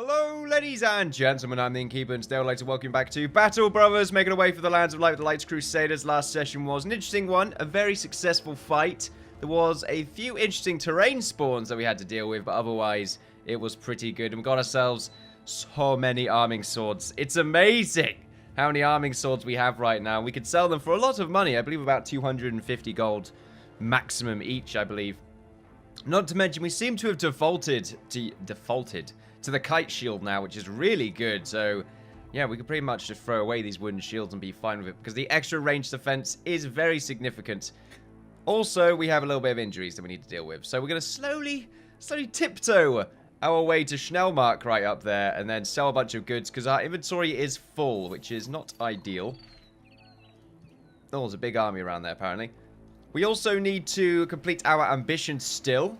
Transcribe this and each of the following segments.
Hello, ladies and gentlemen, I'm the Innkeeper, and today I'd like to welcome you back to Battle Brothers, making our way for the lands of light with the Lights Crusaders. Last session was an interesting one, a very successful fight. There was a few interesting terrain spawns that we had to deal with, but otherwise, it was pretty good. And we got ourselves so many arming swords. It's amazing how many arming swords we have right now. We could sell them for a lot of money, I believe about 250 gold maximum each, I believe. Not to mention, we seem to have defaulted to the kite shield now, which is really good. So, yeah, we could pretty much just throw away these wooden shields and be fine with it, because the extra range defense is very significant. Also, we have a little bit of injuries that we need to deal with. So we're going to slowly tiptoe our way to Schnellmark right up there, and then sell a bunch of goods, because our inventory is full, which is not ideal. Oh, there's a big army around there, apparently. We also need to complete our ambition still.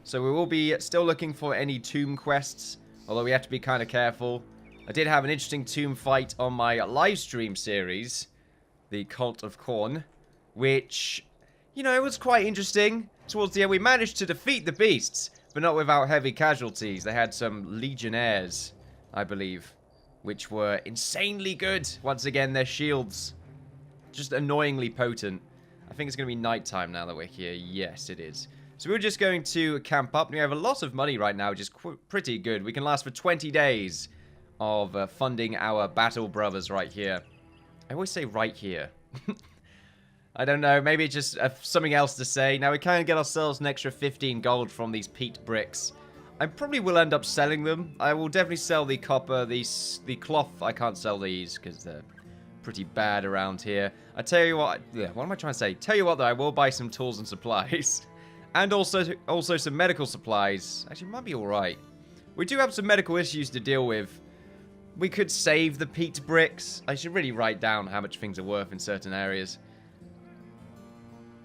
So we will be still looking for any tomb quests, although we have to be kind of careful. I did have an interesting tomb fight on my live stream series, the Cult of Corn, which, you know, it was quite interesting. Towards the end, we managed to defeat the beasts, but not without heavy casualties. They had some legionnaires, I believe, which were insanely good. Once again, their shields, just annoyingly potent. I think it's going to be nighttime now that we're here. Yes, it is. So we're just going to camp up. We have a lot of money right now, which is pretty good. We can last for 20 days of funding our Battle Brothers right here. I always say right here. I don't know. Maybe it's just something else to say. Now, we can get ourselves an extra 15 gold from these peat bricks. I probably will end up selling them. I will definitely sell the copper, the cloth. I can't sell these because they're pretty bad around here. I tell you what. Yeah, what am I trying to say? Tell you what, though, I will buy some tools and supplies. And also some medical supplies. Actually, might be alright. We do have some medical issues to deal with. We could save the peat bricks. I should really write down how much things are worth in certain areas.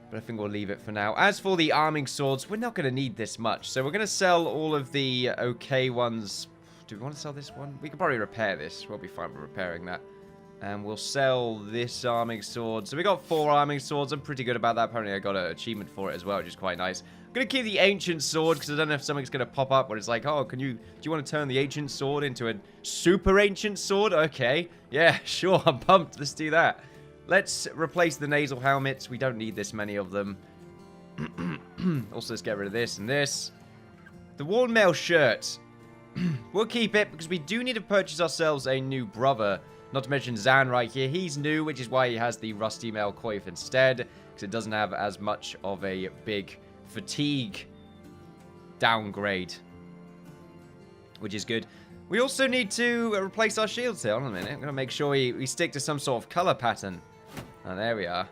But I think we'll leave it for now. As for the arming swords, we're not going to need this much. So we're going to sell all of the okay ones. Do we want to sell this one? We can probably repair this. We'll be fine with repairing that. And we'll sell this arming sword. So we got 4 arming swords. I'm pretty good about that. Apparently I got an achievement for it as well, which is quite nice. I'm going to keep the ancient sword because I don't know if something's going to pop up where it's like, oh, do you want to turn the ancient sword into a super ancient sword? Okay. Yeah, sure. I'm pumped. Let's do that. Let's replace the nasal helmets. We don't need this many of them. Also, let's get rid of this and this. The worn mail shirt. We'll keep it because we do need to purchase ourselves a new brother. Not to mention Zan right here. He's new, which is why he has the rusty mail coif instead, because it doesn't have as much of a big fatigue downgrade, which is good. We also need to replace our shields here. Hold on a minute. I'm going to make sure we stick to some sort of color pattern. Oh, there we are.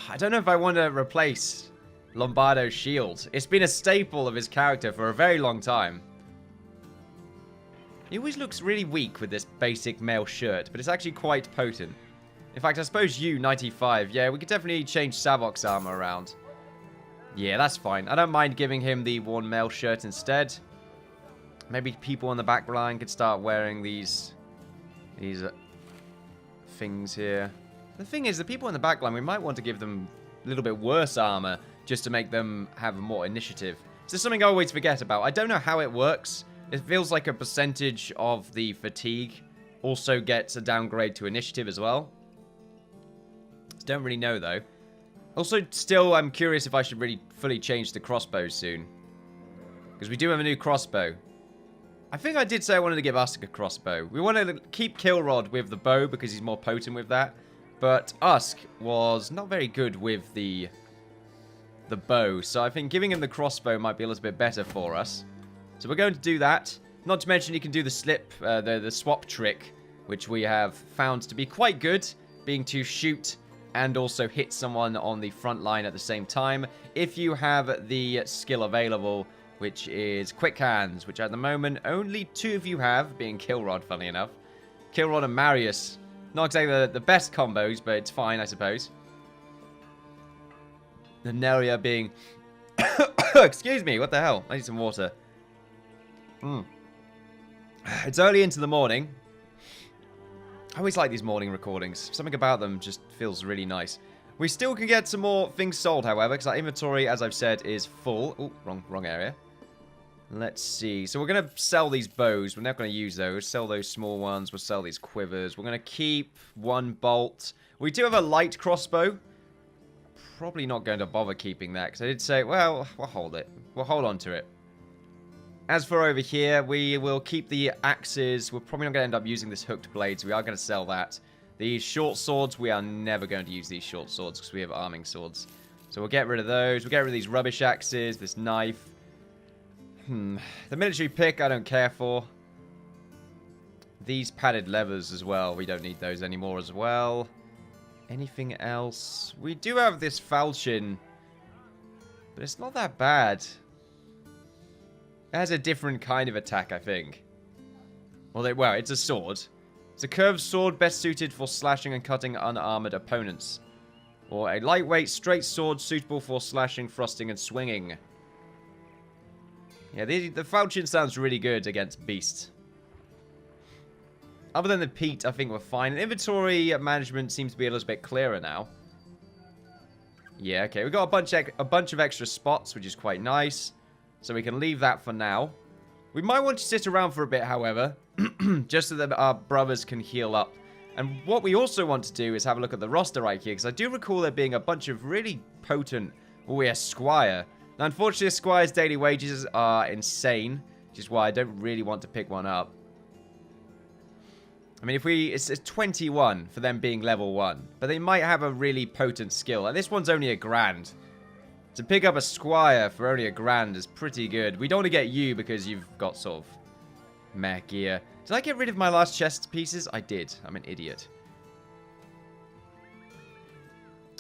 I don't know if I want to replace Lombardo's shield. It's been a staple of his character for a very long time. He always looks really weak with this basic mail shirt, but it's actually quite potent. In fact, I suppose you, 95, yeah, we could definitely change Savok's armor around. Yeah, that's fine. I don't mind giving him the worn mail shirt instead. Maybe people on the back line could start wearing these things here. The thing is, the people in the back line, we might want to give them a little bit worse armor just to make them have more initiative. So something I always forget about. I don't know how it works. It feels like a percentage of the fatigue also gets a downgrade to initiative as well. Don't really know, though. Also, still, I'm curious if I should really fully change the crossbow soon. Because we do have a new crossbow. I think I did say I wanted to give Usk a crossbow. We want to keep Kilrod with the bow because he's more potent with that. But Usk was not very good with the bow. So I think giving him the crossbow might be a little bit better for us. So we're going to do that. Not to mention he can do the the swap trick, which we have found to be quite good, being to shoot and also hit someone on the front line at the same time. If you have the skill available, which is Quick Hands, which at the moment only 2 of you have, being Kilrod, funny enough. Kilrod and Marius. Not exactly the best combos, but it's fine, I suppose. The Neria being... Excuse me, what the hell? I need some water. It's early into the morning. I always like these morning recordings. Something about them just feels really nice. We still can get some more things sold, however, because our inventory, as I've said, is full. Oh, wrong area. Let's see. So we're going to sell these bows. We're not going to use those. Sell those small ones. We'll sell these quivers. We're going to keep one bolt. We do have a light crossbow. Probably not going to bother keeping that because I did say, well, we'll hold it. We'll hold on to it. As for over here, we will keep the axes. We're probably not going to end up using this hooked blade, so we are going to sell that. These short swords, we are never going to use these short swords because we have arming swords. So we'll get rid of those. We'll get rid of these rubbish axes, this knife. The military pick, I don't care for. These padded levers as well. We don't need those anymore as well. Anything else? We do have this falchion, but it's not that bad. It has a different kind of attack, I think. Well, it's a sword. It's a curved sword best suited for slashing and cutting unarmored opponents. Or a lightweight straight sword suitable for slashing, thrusting, and swinging. Yeah, the falchion sounds really good against beasts. Other than the peat, I think we're fine. Inventory management seems to be a little bit clearer now. Yeah, okay. We've got a bunch of extra spots, which is quite nice. So we can leave that for now. We might want to sit around for a bit, however. Just so that our brothers can heal up. And what we also want to do is have a look at the roster right here. Because I do recall there being a bunch of really potent... Oh, yeah, Squire. Now, unfortunately, Squire's daily wages are insane. Which is why I don't really want to pick one up. I mean, it's 21 for them being level 1. But they might have a really potent skill. And this one's only $1,000. To pick up a Squire for only $1,000 is pretty good. We don't want to get you because you've got sort of meh gear. Did I get rid of my last chest pieces? I did. I'm an idiot.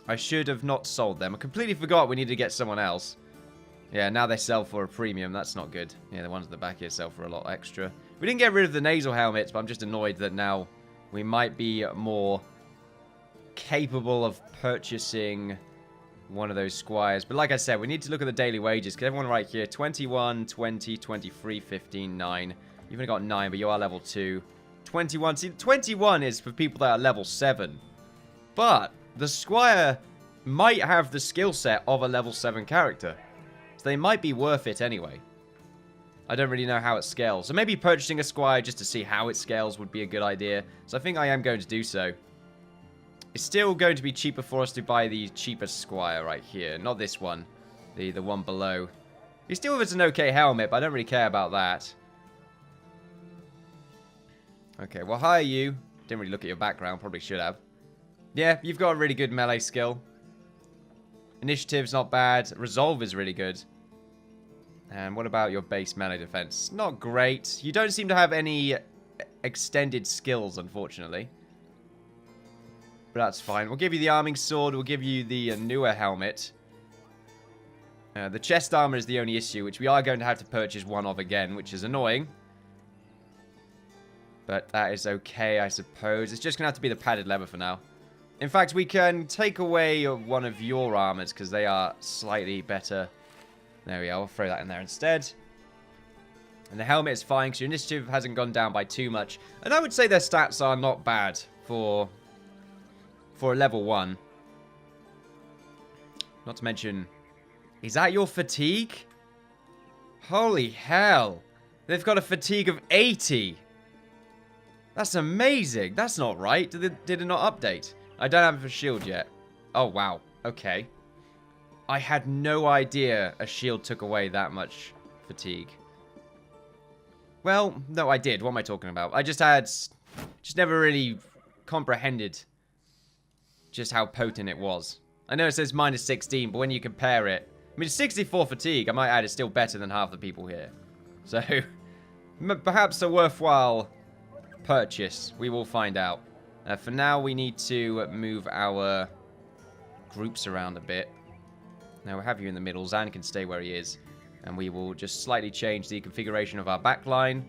I should have not sold them. I completely forgot we needed to get someone else. Yeah, now they sell for a premium. That's not good. Yeah, the ones at the back here sell for a lot extra. We didn't get rid of the nasal helmets, but I'm just annoyed that now we might be more capable of purchasing one of those squires. But like I said, we need to look at the daily wages. Because everyone right here, 21, 20, 23, 15, 9. You've only got 9, but you are level 2. 21. See, 21 is for people that are level 7. But the squire might have the skill set of a level 7 character. So they might be worth it anyway. I don't really know how it scales. So maybe purchasing a squire just to see how it scales would be a good idea. So I think I am going to do so. It's still going to be cheaper for us to buy the cheapest squire right here. Not this one. The one below. He still has an okay helmet, but I don't really care about that. Okay, we'll hire you. Didn't really look at your background. Probably should have. Yeah, you've got a really good melee skill. Initiative's not bad. Resolve is really good. And what about your base melee defense? Not great. You don't seem to have any extended skills, unfortunately. But that's fine. We'll give you the arming sword. We'll give you the newer helmet. The chest armor is the only issue, which we are going to have to purchase one of again, which is annoying. But that is okay, I suppose. It's just going to have to be the padded leather for now. In fact, we can take away one of your armors, because they are slightly better. There we are. We'll throw that in there instead. And the helmet is fine, because your initiative hasn't gone down by too much. And I would say their stats are not bad for a level 1. Not to mention... Is that your fatigue? Holy hell. They've got a fatigue of 80. That's amazing. That's not right. Did it not update? I don't have a shield yet. Oh, wow. Okay. I had no idea a shield took away that much fatigue. Well, no, I did. What am I talking about? I just never really comprehended just how potent it was. I know it says minus 16, but when you compare it... I mean, 64 fatigue, I might add, is still better than half the people here. So, perhaps a worthwhile purchase. We will find out. For now, we need to move our groups around a bit. Now, we'll have you in the middle. Zan can stay where he is. And we will just slightly change the configuration of our backline.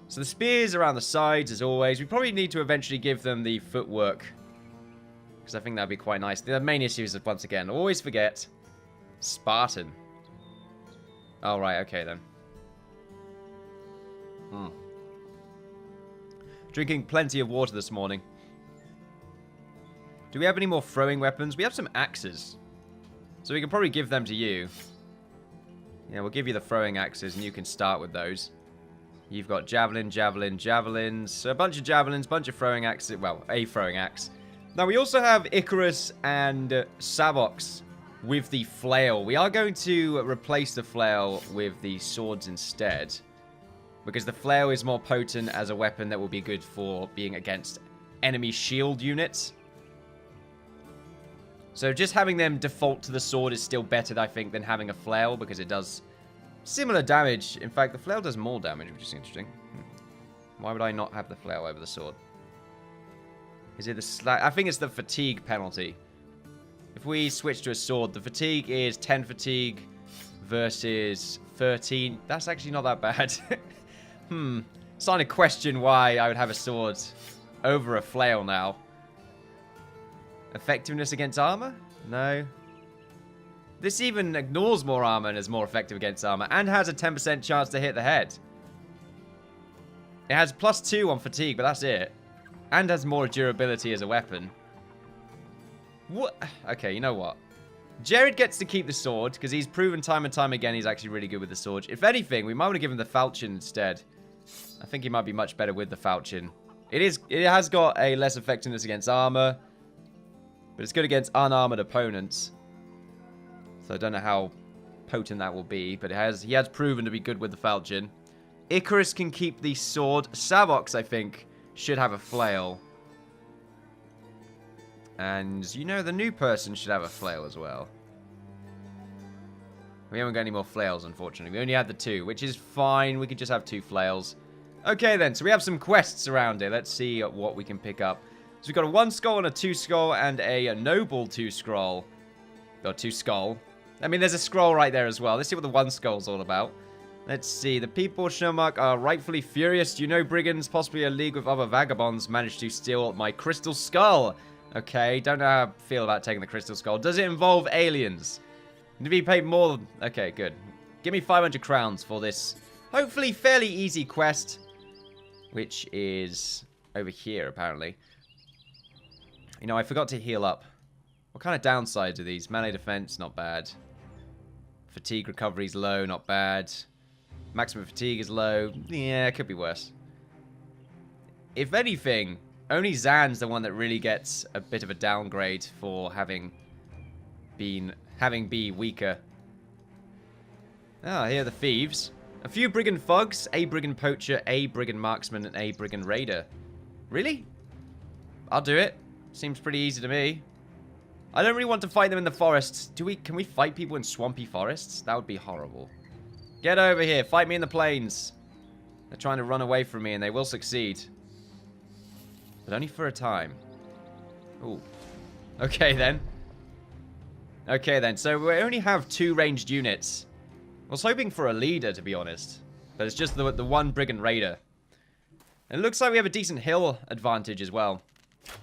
So the spears around the sides, as always. We probably need to eventually give them the footwork. Because I think that would be quite nice. The main issue is, once again, always forget... Spartan. Oh, right, okay then. Drinking plenty of water this morning. Do we have any more throwing weapons? We have some axes. So we can probably give them to you. Yeah, we'll give you the throwing axes, and you can start with those. You've got javelin, javelin, javelins. So a bunch of javelins, bunch of throwing axes. Well, a throwing axe. Now, we also have Icarus and Savox with the flail. We are going to replace the flail with the swords instead, because the flail is more potent as a weapon that will be good for being against enemy shield units. So just having them default to the sword is still better, I think, than having a flail, because it does similar damage. In fact, the flail does more damage, which is interesting. Why would I not have the flail over the sword? Is it the I think it's the fatigue penalty. If we switch to a sword, the fatigue is 10 fatigue versus 13. That's actually not that bad. Starting to question why I would have a sword over a flail now. Effectiveness against armor? No. This even ignores more armor and is more effective against armor, and has a 10% chance to hit the head. It has +2 on fatigue, but that's it. And has more durability as a weapon. What? Okay, you know what? Jared gets to keep the sword, because he's proven time and time again he's actually really good with the sword. If anything, we might want to give him the falchion instead. I think he might be much better with the falchion. It has got a less effectiveness against armor, but it's good against unarmored opponents. So I don't know how potent that will be, but he has proven to be good with the falchion. Icarus can keep the sword. Savox, I think, should have a flail. And, you know, the new person should have a flail as well. We haven't got any more flails, unfortunately. We only had the 2, which is fine. We could just have 2 flails. Okay, then. So we have some quests around it. Let's see what we can pick up. So we've got a 1 skull and a 2 skull and a noble 2 scroll. Or 2 skull. I mean, there's a scroll right there as well. Let's see what the 1 skull's all about. Let's see. The people, Schnomark, are rightfully furious. You know, brigands, possibly a league of other vagabonds, managed to steal my crystal skull. Okay, don't know how I feel about taking the crystal skull. Does it involve aliens? Need to be paid more. Okay, good. Give me 500 crowns for this, hopefully, fairly easy quest, which is over here, apparently. You know, I forgot to heal up. What kind of downsides are these? Melee defense, not bad. Fatigue recovery is low, not bad. Maximum fatigue is low. Yeah, it could be worse. If anything, only Zan's the one that really gets a bit of a downgrade for having be weaker. Ah, here are the thieves. A few brigand thugs, a brigand poacher, a brigand marksman, and a brigand raider. Really? I'll do it. Seems pretty easy to me. I don't really want to fight them in the forests. Can we fight people in swampy forests? That would be horrible. Get over here. Fight me in the plains. They're trying to run away from me, and they will succeed. But only for a time. Ooh. Okay, then. Okay, then. So we only have 2 ranged units. I was hoping for a leader, to be honest. But it's just the 1 brigand raider. And it looks like we have a decent hill advantage as well.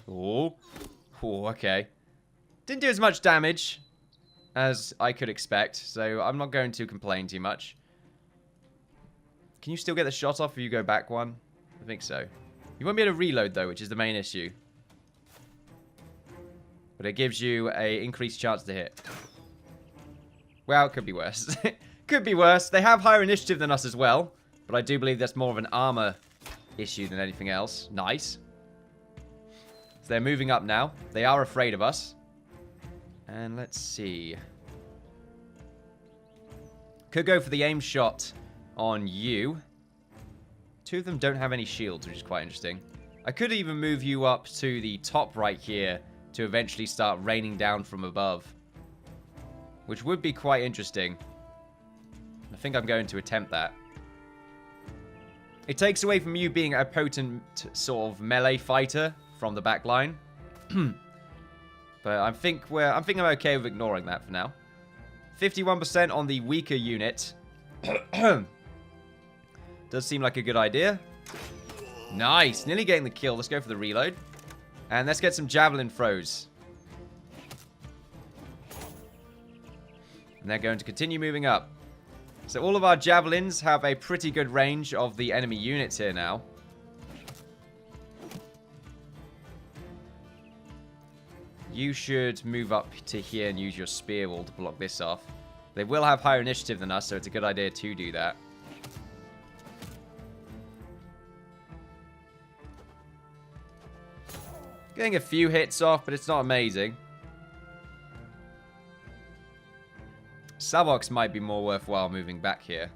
Ooh. Ooh, okay. Didn't do as much damage as I could expect, so I'm not going to complain too much. Can you still get the shot off if you go back 1? I think so. You won't be able to reload, though, which is the main issue. But it gives you an increased chance to hit. Well, it could be worse. Could be worse. They have higher initiative than us as well, but I do believe that's more of an armor issue than anything else. Nice. So they're moving up now. They are afraid of us. And let's see. Could go for the aim shot on you. 2 of them don't have any shields, which is quite interesting. I could even move you up to the top right here to eventually start raining down from above, which would be quite interesting. I think I'm going to attempt that. It takes away from you being a potent sort of melee fighter from the back line. But I think I'm okay with ignoring that for now. 51% on the weaker unit. Does seem like a good idea. Nice. Nearly getting the kill. Let's go for the reload. And let's get some javelin throws. And they're going to continue moving up. So all of our javelins have a pretty good range of the enemy units here now. You should move up to here and use your spear wall to block this off. They will have higher initiative than us, so it's a good idea to do that. Getting a few hits off, but it's not amazing. Savox might be more worthwhile moving back here.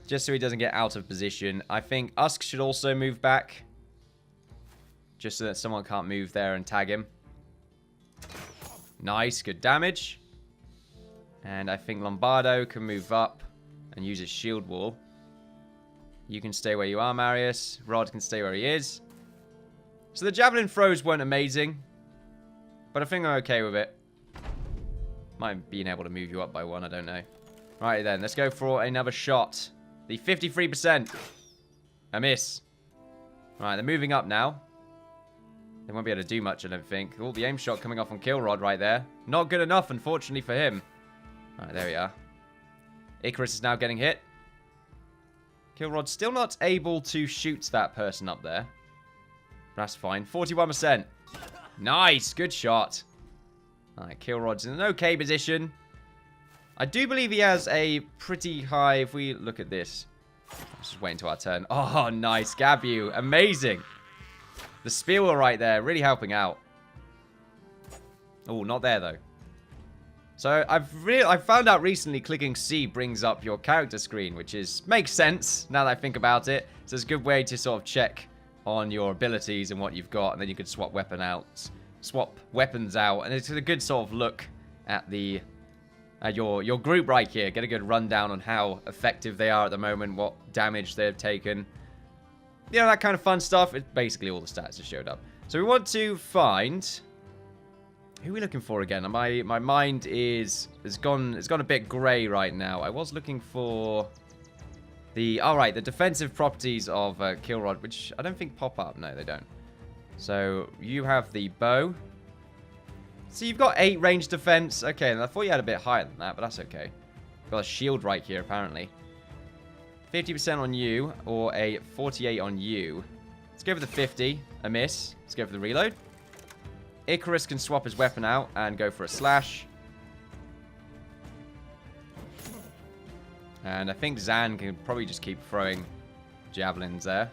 Just so he doesn't get out of position. I think Usk should also move back. Just so that someone can't move there and tag him. Nice, good damage. And I think Lombardo can move up and use his shield wall. You can stay where you are, Marius. Rod can stay where he is. So the javelin throws weren't amazing. But I think I'm okay with it. Might have been able to move you up by one, I don't know. Right then, let's go for another shot. The 53%. A miss. Right, they're moving up now. They won't be able to do much, I don't think. Oh, the aim shot coming off on Kilrod right there. Not good enough, unfortunately, for him. Alright, there we are. Icarus is now getting hit. Kilrod's still not able to shoot that person up there. That's fine. 41%. Nice, good shot. Alright, Kilrod's in an okay position. I do believe he has a pretty high... If we look at this. Let's just wait until our turn. Oh, nice. Gabu. Amazing. The spear wheel right there. Really helping out. Oh, not there, though. So, I've found out recently clicking C brings up your character screen, which makes sense now that I think about it. So, it's a good way to sort of check on your abilities and what you've got. And then you can swap weapons out. And it's a good sort of look at the... your group right here. Get a good rundown on how effective they are at the moment, what damage they've taken. You know, that kind of fun stuff. It's basically all the stats that showed up. So we want to find... Who are we looking for again? My mind has gone a bit grey right now. I was looking for the... Alright, the defensive properties of Kilrod, which I don't think pop up. No, they don't. So you have the bow. So you've got 8 range defense. Okay, and I thought you had a bit higher than that, but that's okay. Got a shield right here, apparently. 50% on you, or a 48 on you. Let's go for the 50. A miss. Let's go for the reload. Icarus can swap his weapon out and go for a slash. And I think Zan can probably just keep throwing javelins there.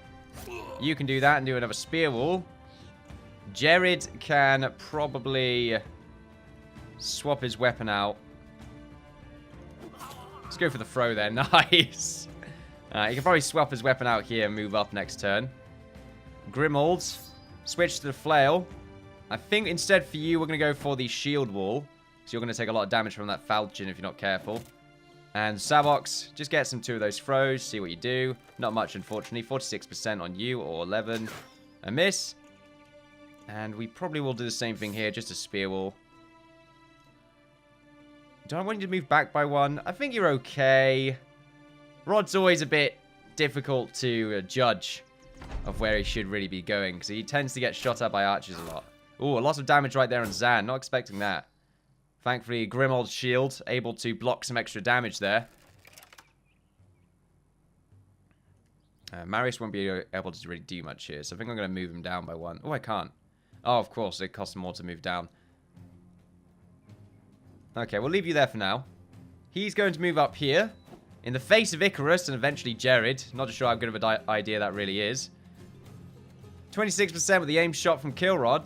You can do that and do another spear wall. Jared can probably swap his weapon out. Let's go for the throw there. Nice. He can probably swap his weapon out here and move up next turn. Grimold, switch to the flail. I think instead for you, we're going to go for the shield wall. So you're going to take a lot of damage from that falchion if you're not careful. And Savox, just get some 2 of those throws. See what you do. Not much, unfortunately. 46% on you, or 11. A miss. And we probably will do the same thing here. Just a spear wall. Do I want you to move back by 1? I think you're okay. Rod's always a bit difficult to judge of where he should really be going. Because he tends to get shot at by archers a lot. Ooh, a lot of damage right there on Zan. Not expecting that. Thankfully, Grimold's shield able to block some extra damage there. Marius won't be able to really do much here. So I think I'm going to move him down by 1. Oh, I can't. Oh, of course. It costs more to move down. Okay, we'll leave you there for now. He's going to move up here. In the face of Icarus and eventually Jared. Not sure how good of an idea that really is. 26% with the aim shot from Kilrod.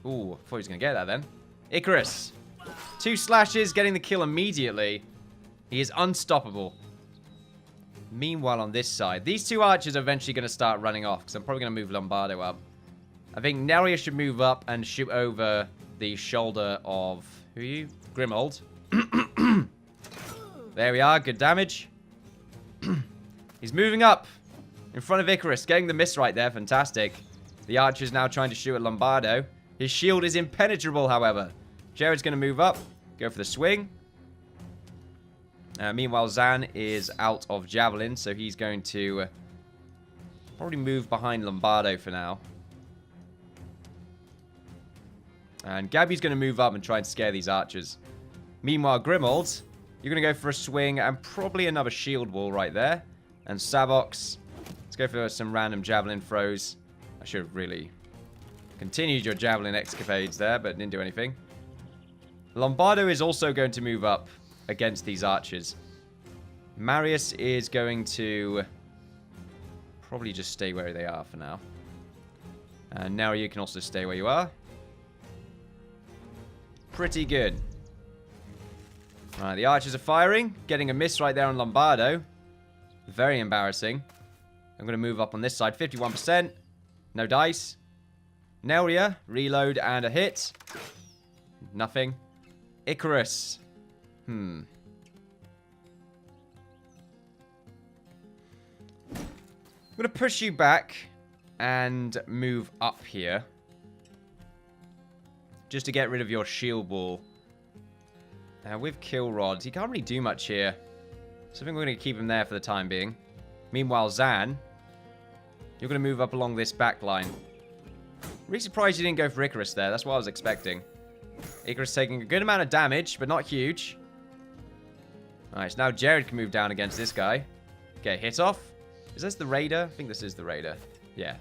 Ooh, I thought he was going to get that then. Icarus. 2 slashes, getting the kill immediately. He is unstoppable. Meanwhile, on this side, these 2 archers are eventually going to start running off. Because I'm probably going to move Lombardo up. I think Neria should move up and shoot over the shoulder of... Who are you? Grimold. There we are. Good damage. He's moving up in front of Icarus. Getting the miss right there. Fantastic. The archer's now trying to shoot at Lombardo. His shield is impenetrable, however. Jared's going to move up. Go for the swing. Meanwhile, Zan is out of javelin. So he's going to probably move behind Lombardo for now. And Gabby's going to move up and try and scare these archers. Meanwhile, Grimold, you're going to go for a swing and probably another shield wall right there. And Savox, let's go for some random javelin throws. I should have really Continued your javelin escapades there, but didn't do anything. Lombardo is also going to move up against these archers. Marius is going to probably just stay where they are for now. And now you can also stay where you are. Pretty good. Alright, the archers are firing. Getting a miss right there on Lombardo. Very embarrassing. I'm going to move up on this side. 51%. No dice. Nelia, reload and a hit. Nothing. Icarus. I'm going to push you back and move up here. Just to get rid of your shield wall. Now, with kill rods, he can't really do much here. So I think we're going to keep him there for the time being. Meanwhile, Zan, you're going to move up along this back line. Really surprised you didn't go for Icarus there. That's what I was expecting. Icarus taking a good amount of damage, but not huge. Alright, so now Jared can move down against this guy. Get hit off. Is this the Raider? I think this is the Raider. Yeah.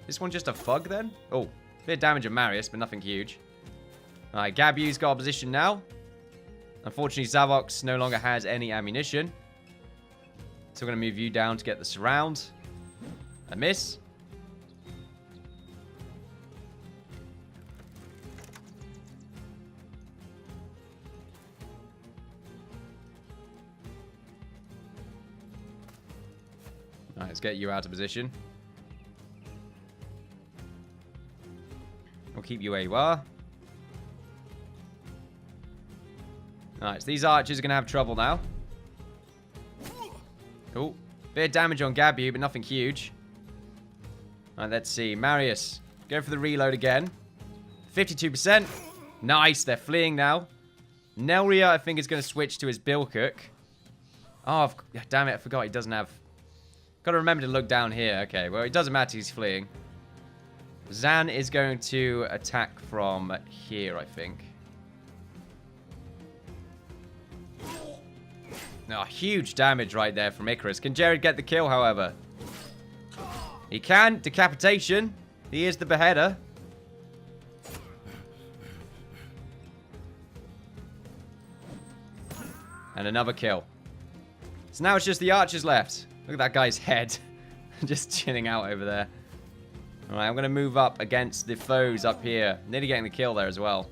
This one just a Fug then? Oh, bit of damage on Marius, but nothing huge. Alright, Gabu's got opposition now. Unfortunately, Zavox no longer has any ammunition. So we're going to move you down to get the surround. A miss. Alright, let's get you out of position. We'll keep you where you are. Alright, so these archers are going to have trouble now. Cool. Bit of damage on Gabu, but nothing huge. Alright, let's see. Marius, go for the reload again. 52%. Nice, they're fleeing now. Nelria, I think, is going to switch to his Bilcook. Oh, damn it, I forgot he doesn't have... Got to remember to look down here. Okay, well, it doesn't matter, he's fleeing. Zan is going to attack from here, I think. Oh, huge damage right there from Icarus. Can Jared get the kill, however? He can. Decapitation. He is the beheader. And another kill. So now it's just the archers left. Look at that guy's head. Just chilling out over there. Alright, I'm going to move up against the foes up here. Nearly getting the kill there as well.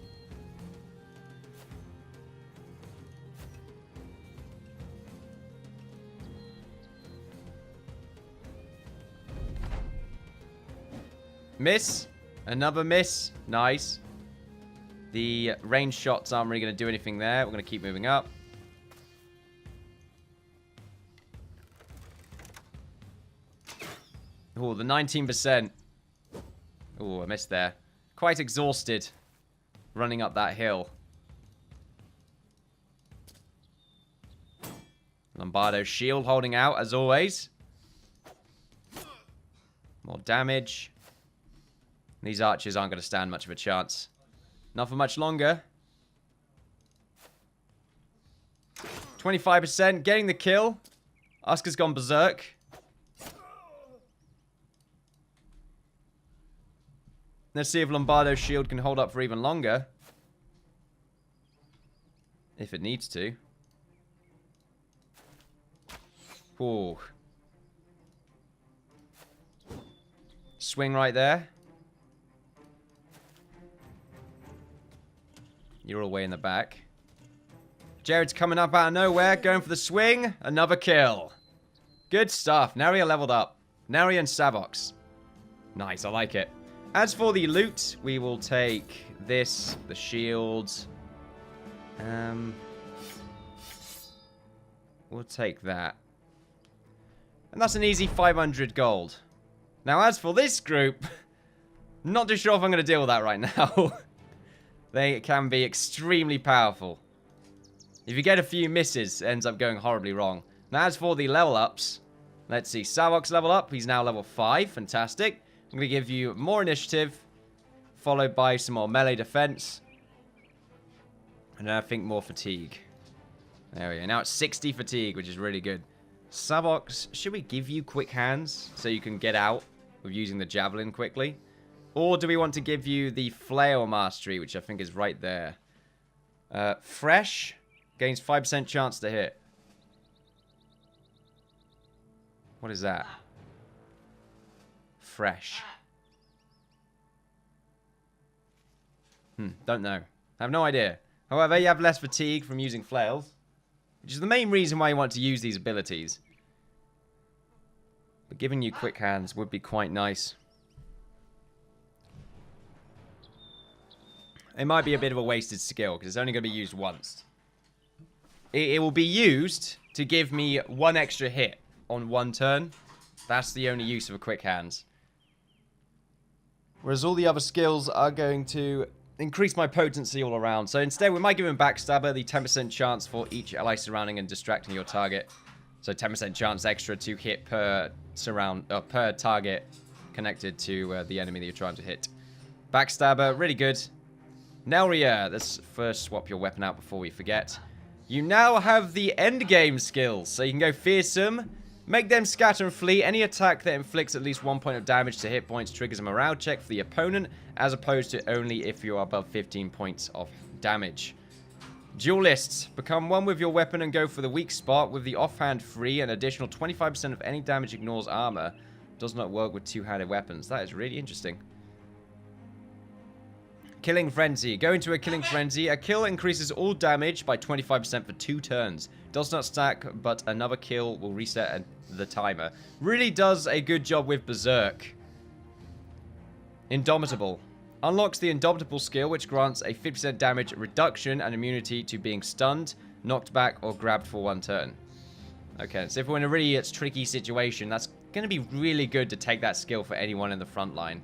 Miss. Another miss. Nice. The range shots aren't really going to do anything there. We're going to keep moving up. Oh, the 19%. Oh, I missed there. Quite exhausted running up that hill. Lombardo's shield holding out, as always. More damage. These archers aren't going to stand much of a chance. Not for much longer. 25%, getting the kill. Oscar's gone berserk. Let's see if Lombardo's shield can hold up for even longer. If it needs to. Whoa. Swing right there. You're all way in the back. Jared's coming up out of nowhere, going for the swing. Another kill. Good stuff. Neria leveled up. Neria and Savox. Nice, I like it. As for the loot, we will take this, the shields. We'll take that. And that's an easy 500 gold. Now, as for this group, not too sure if I'm going to deal with that right now. They can be extremely powerful. If you get a few misses, it ends up going horribly wrong. Now, as for the level ups, let's see. Savox level up. He's now level 5. Fantastic. I'm going to give you more initiative, followed by some more melee defense. And then I think more fatigue. There we go. Now it's 60 fatigue, which is really good. Savox, should we give you quick hands so you can get out with using the javelin quickly? Or do we want to give you the flail mastery, which I think is right there. Fresh gains 5% chance to hit. What is that? Fresh. Don't know. I have no idea. However, you have less fatigue from using flails, which is the main reason why you want to use these abilities. But giving you quick hands would be quite nice. It might be a bit of a wasted skill, because it's only going to be used once. It will be used to give me 1 extra hit on 1 turn. That's the only use of a quick hands. Whereas all the other skills are going to increase my potency all around. So instead, we might give him Backstabber, the 10% chance for each ally surrounding and distracting your target. So 10% chance extra to hit per target connected to the enemy that you're trying to hit. Backstabber, really good. Nelria, let's first swap your weapon out before we forget. You now have the endgame skills, so you can go fearsome, make them scatter and flee. Any attack that inflicts at least 1 point of damage to hit points triggers a morale check for the opponent, as opposed to only if you are above 15 points of damage. Duelists, become one with your weapon and go for the weak spot with the offhand free. An additional 25% of any damage ignores armor. Does not work with two-handed weapons. That is really interesting. Killing Frenzy. Go into a Killing Frenzy. A kill increases all damage by 25% for 2 turns. Does not stack, but another kill will reset the timer. Really does a good job with Berserk. Indomitable. Unlocks the Indomitable skill, which grants a 50% damage reduction and immunity to being stunned, knocked back, or grabbed for 1 turn. Okay, so if we're in a really tricky situation, that's going to be really good to take that skill for anyone in the front line.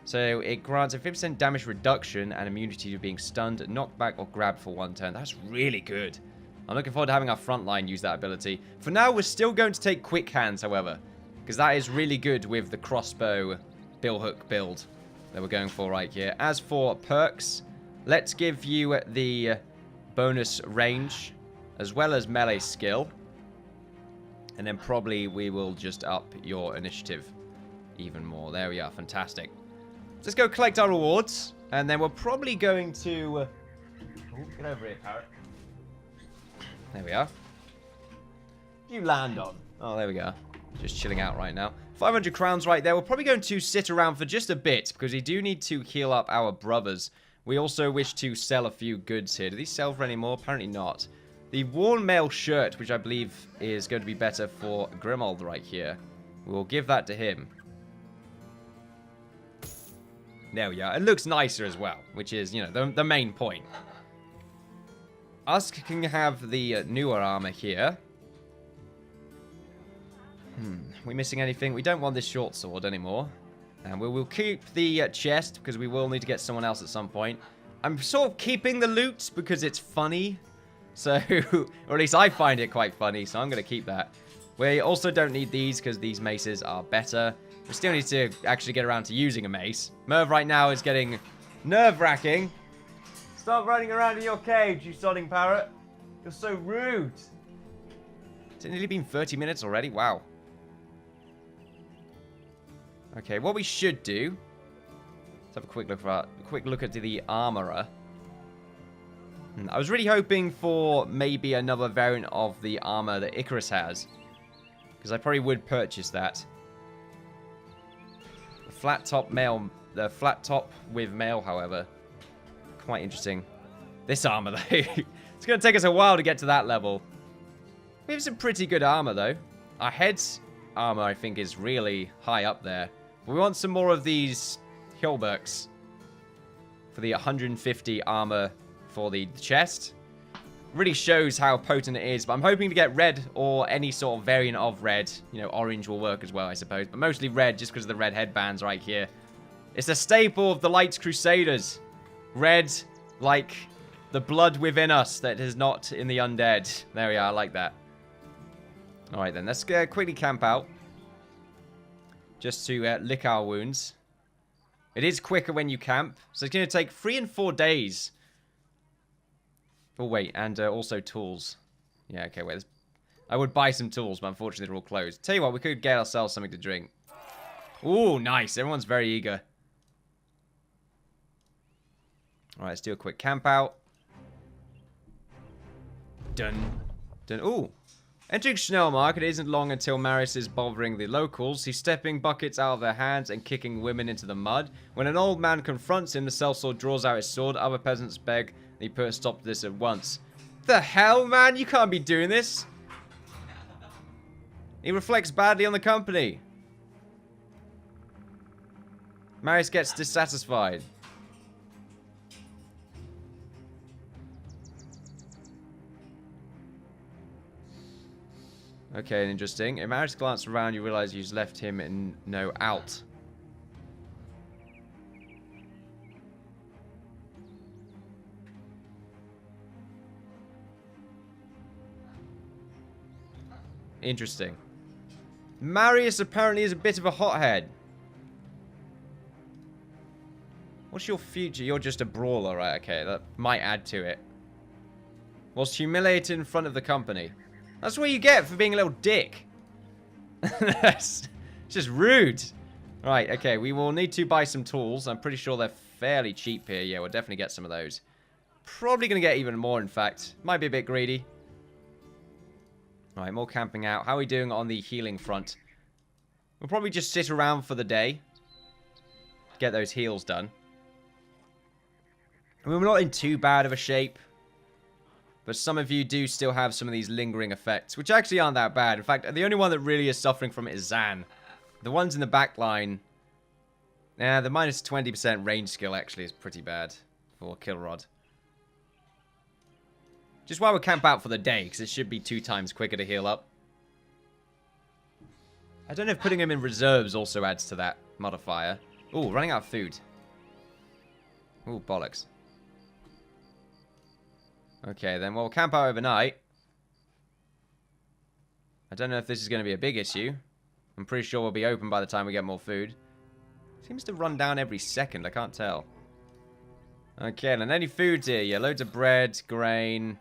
So it grants a 50% damage reduction and immunity to being stunned, knocked back, or grabbed for 1 turn. That's really good. I'm looking forward to having our front line use that ability. For now, we're still going to take Quick Hands, however, because that is really good with the crossbow billhook build that we're going for right here. As for perks, let's give you the bonus range as well as melee skill. And then probably we will just up your initiative even more. There we are. Fantastic. Let's go collect our rewards. And then we're probably going to... Oh, get over here, parrot. There we are. What do you land on? Oh, there we go. Just chilling out right now. 500 crowns right there. We're probably going to sit around for just a bit, because we do need to heal up our brothers. We also wish to sell a few goods here. Do these sell for any more? Apparently not. The worn mail shirt, which I believe is going to be better for Grimold right here. We'll give that to him. There we are. It looks nicer as well, which is, you know, the main point. Us can have the newer armor here. We missing anything? We don't want this short sword anymore. And we will keep the chest, because we will need to get someone else at some point. I'm sort of keeping the loot because it's funny. So, or at least I find it quite funny, so I'm going to keep that. We also don't need these, because these maces are better. We still need to actually get around to using a mace. Merv right now is getting nerve-wracking. Stop running around in your cage, you sodding parrot. You're so rude. It's nearly been 30 minutes already? Wow. Okay, what we should do... Let's have a quick look at the armorer. I was really hoping for maybe another variant of the armor that Icarus has. Because I probably would purchase that. The flat top with mail, however. Quite interesting. This armor, though. It's going to take us a while to get to that level. We have some pretty good armor, though. Our head's armor, I think, is really high up there. But we want some more of these Hilberks for the 150 armor for the chest. Really shows how potent it is. But I'm hoping to get red or any sort of variant of red. You know, orange will work as well, I suppose. But mostly red, just because of the red headbands right here. It's a staple of the Lights Crusaders. Red, like the blood within us that is not in the undead. There we are, I like that. Alright then, let's quickly camp out. Just to lick our wounds. It is quicker when you camp. So it's going to take 3 and 4 days. Oh wait, and also tools. Yeah, okay, wait. I would buy some tools, but unfortunately they're all closed. Tell you what, we could get ourselves something to drink. Ooh, nice. Everyone's very eager. Alright, let's do a quick camp out. Dun. Dun. Ooh. Entering Schnellmark, it isn't long until Marius is bothering the locals. He's stepping buckets out of their hands and kicking women into the mud. When an old man confronts him, the sellsword draws out his sword. Other peasants beg that he put a stop to this at once. The hell, man? You can't be doing this. He reflects badly on the company. Marius gets dissatisfied. Okay, interesting. If Marius glances around, you realize you've left him in no out. Interesting. Marius apparently is a bit of a hothead. What's your future? You're just a brawler, right? Okay, that might add to it. Was humiliated in front of the company. That's what you get for being a little dick. It's just rude. Right, okay, we will need to buy some tools. I'm pretty sure they're fairly cheap here. Yeah, we'll definitely get some of those. Probably going to get even more, in fact. Might be a bit greedy. Alright, more camping out. How are we doing on the healing front? We'll probably just sit around for the day. Get those heals done. I mean, we're not in too bad of a shape. But some of you do still have some of these lingering effects, which actually aren't that bad. In fact, the only one that really is suffering from it is Zan. The ones in the back line... Yeah, the minus 20% range skill actually is pretty bad for Kill Rod. Just while we camp out for the day, because it should be 2 times quicker to heal up. I don't know if putting him in reserves also adds to that modifier. Ooh, running out of food. Ooh, bollocks. Okay, then we'll camp out overnight. I don't know if this is going to be a big issue. I'm pretty sure we'll be open by the time we get more food. Seems to run down every second, I can't tell. Okay, then any foods here? Yeah, loads of bread, grain,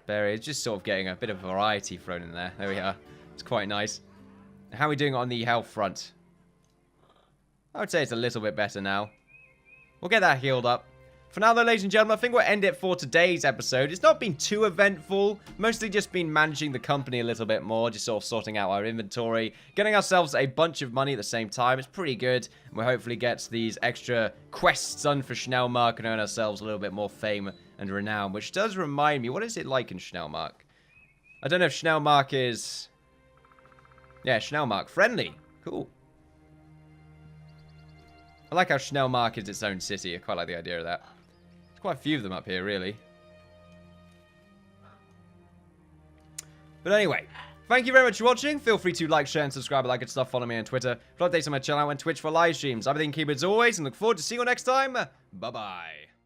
berries. Just sort of getting a bit of variety thrown in there. There we are. It's quite nice. How are we doing on the health front? I would say it's a little bit better now. We'll get that healed up. For now, though, ladies and gentlemen, I think we'll end it for today's episode. It's not been too eventful. Mostly just been managing the company a little bit more. Just sort of sorting out our inventory. Getting ourselves a bunch of money at the same time. It's pretty good. And we'll hopefully get these extra quests done for Schnellmark and earn ourselves a little bit more fame and renown. Which does remind me, what is it like in Schnellmark? I don't know if Schnellmark is... Yeah, Schnellmark. Friendly. Cool. I like how Schnellmark is its own city. I quite like the idea of that. Quite a few of them up here, really. But anyway, thank you very much for watching. Feel free to like, share, and subscribe. I like good stuff. Follow me on Twitter for updates on my channel and Twitch for live streams. I've been Innkeeper as always, and look forward to seeing you next time. Bye-bye.